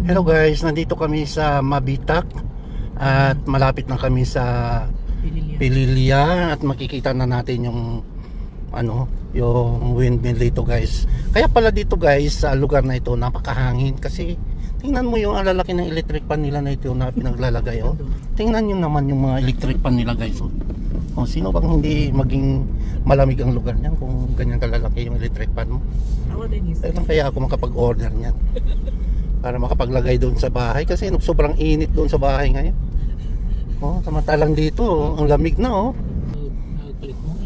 Hello guys, nandito kami sa Mabitak at malapit na kami sa Pililya at makikita na natin yung yung windmill dito guys. Kaya pala dito guys, sa lugar na ito napakahangin kasi tingnan mo yung lalaki ng electric pan nila na ito na pinaglalagay. Tingnan nyo naman yung mga electric pan nila guys. Sino bang hindi maging malamig ang lugar niyan kung ganyan kalalaki yung electric pan mo? Kaya ako makapag-order niyan para makapaglagay doon sa bahay kasi sobrang init doon sa bahay ngayon. Samantalang dito ang lamig na.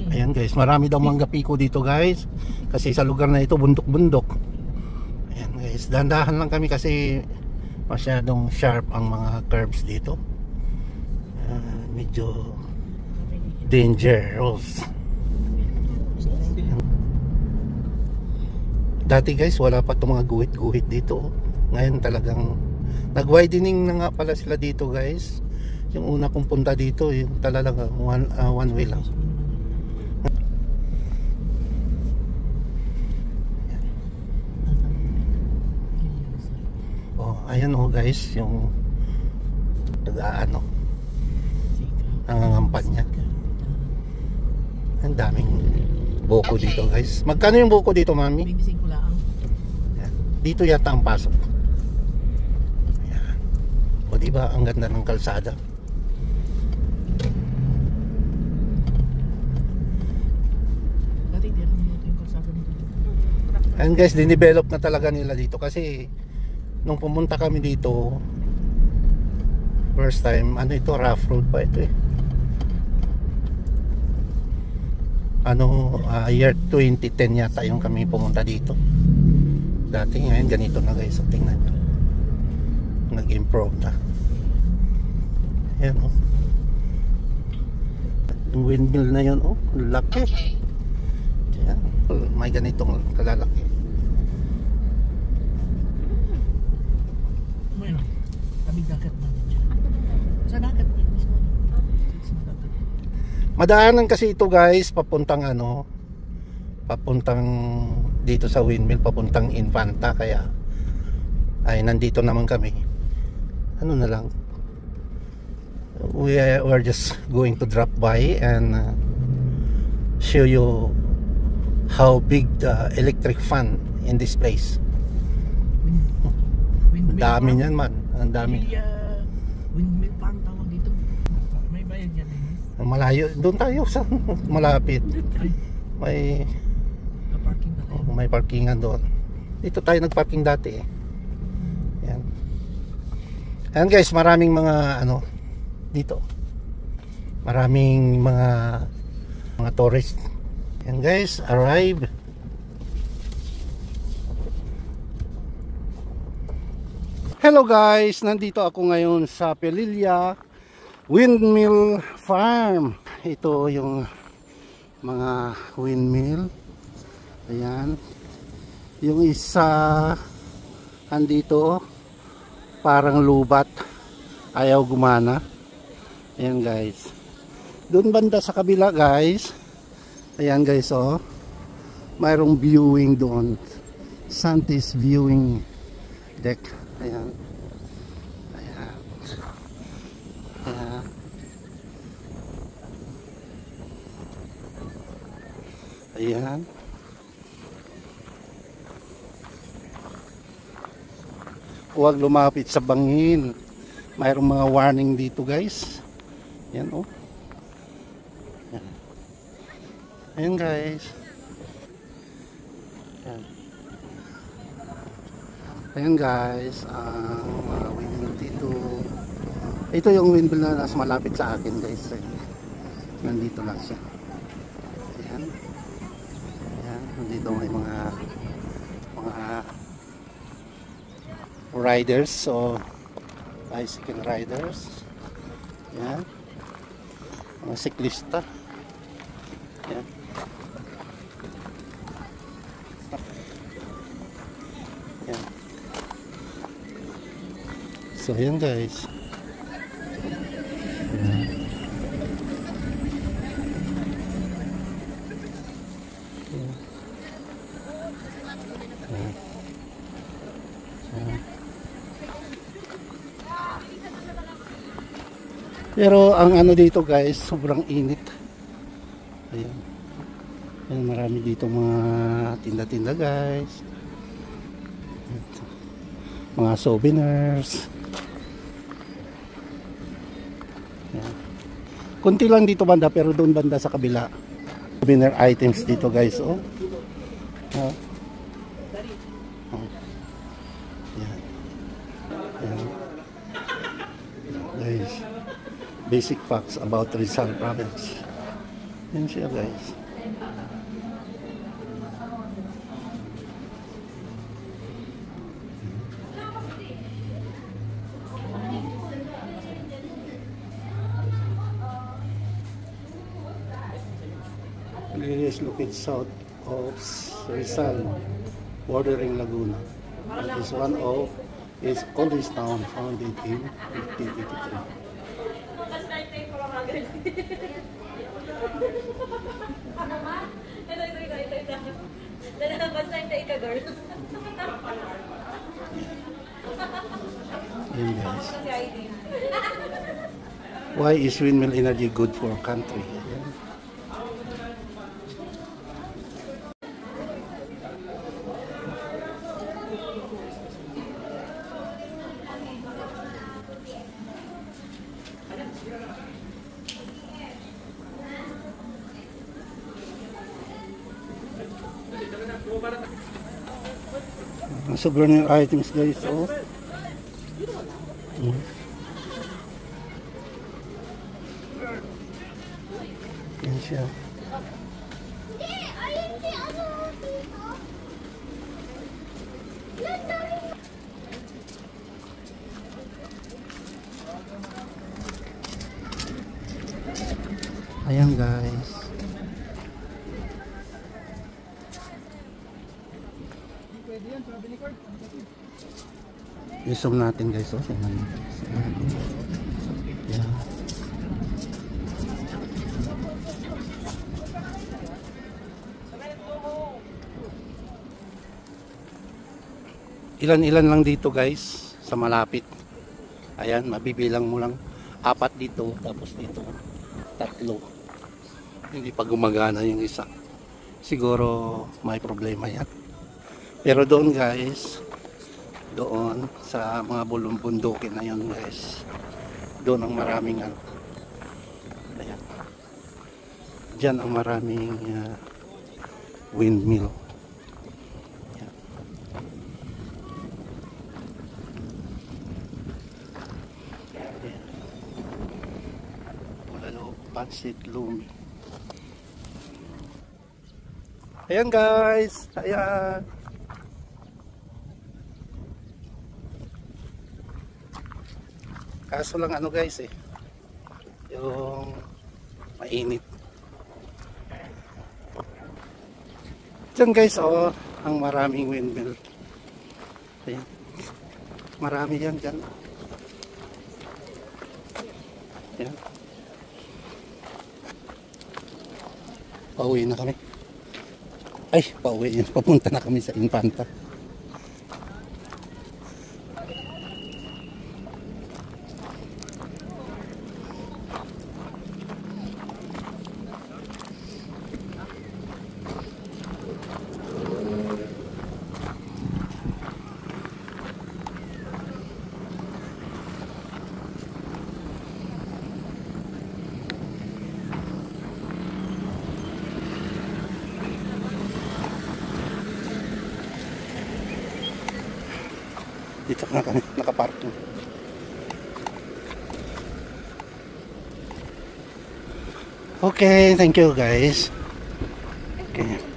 Ayan guys, marami daw mangga piko dito guys kasi sa lugar na ito bundok-bundok. Ayan guys, dahan-dahan lang kami kasi masyadong sharp ang mga curves dito. Medyo dangerous. Dati guys wala pa itong mga guhit-guhit dito. Ngayon talagang nag-widening na nga pala sila dito guys. Yung una kong punta dito yung talagang one way lang. Ayan guys, yung nangangampan niya. Ang daming buko dito guys. Magkano yung buko dito, mami? 25 lang. Dito yata ang pasok. Ayan. Diba ang ganda ng kalsada. And guys, dinevelop na talaga nila dito kasi nung pumunta kami dito first time, ito rough road pa ito year 2010 yata yung kami pumunta dito dati. Ngayon ganito na guys, tingnan nyo, nag-improve na. Ayan yung windmill na yun, laki. Ayan, may ganitong kalalaki. Madaanan kasi ito guys papuntang papuntang dito sa windmill, papuntang Infanta, kaya ay nandito naman kami. Na lang, we're just going to drop by and show you how big the electric fan in this place. Ang dami niyan man, ang dami. Windmill farm tawag dito. May bayad yan. Malayo, doon tayo sa malapit. May parkingan doon. Dito tayo nagparking dati Ayan. Ayan guys, maraming mga dito. Maraming mga tourist. Ayan guys, arrive. Hello guys, nandito ako ngayon sa Pililya Windmill Farm. Ito yung mga windmill. Ayan. Yung isa andito parang lubat, ayaw gumana. Ayan guys. Doon banda sa kabila guys. Ayan guys mayroong viewing doon. Santis viewing deck. Ayan. Ayan. Ayan. Ayan. Huwag lumapit sa bangin. Mayroong mga warning dito guys. Ayan Ayan. Ayan guys. Ayan. Ayan guys, ang windmill dito. Ito yung windmill na nasa malapit sa akin guys. Nandito lang siya. Ayan. Ayan, nandito may mga riders o bicycle riders. Ayan. Mga siklista. Ayan. Ayan. So ayan guys. Ayan. Ayan. Pero ang ano dito guys, sobrang init. Ayan. Ayan, marami dito mga tinda-tinda guys. Mga souvenirs. Ayan. Kunti lang dito banda, pero doon banda sa kabila. Souvenir items dito guys. Oh. Oh. Oh. Ayan. Ayan. Guys, basic facts about Rizal Province. Yan siya guys. It is located south of Rizal, bordering Laguna. It is one of its oldest town, founded in 1583. Ayan guys. Why is windmill energy good for country? Ayan. Souvenir items guys. Oh. Yan siya. Ayan guys. I-zoom natin guys. Oh, tingnan nyo guys. Yeah. Ilan-ilan lang dito guys sa malapit. Ayan, mabibilang mo lang 4 dito, tapos dito 3. Hindi pa gumagana yung isa. Siguro may problema yan. Pero doon guys, doon sa mga bulumbundukin na yun guys, doon ang maraming ano. Ayan. Diyan ang maraming windmill. Ayan. Ayan. Lalo, Pansit Lumi. Ayan guys, ayan. Kaso lang ano guys yung mainit. Diyan guys ang maraming windmill. Ayan. Marami yan dyan. Ayan. Pauwi na kami. Ay, pauwi yan. Papunta na kami sa Infanta. Dito na kami, nakaparking. Okay, thank you guys. Okay.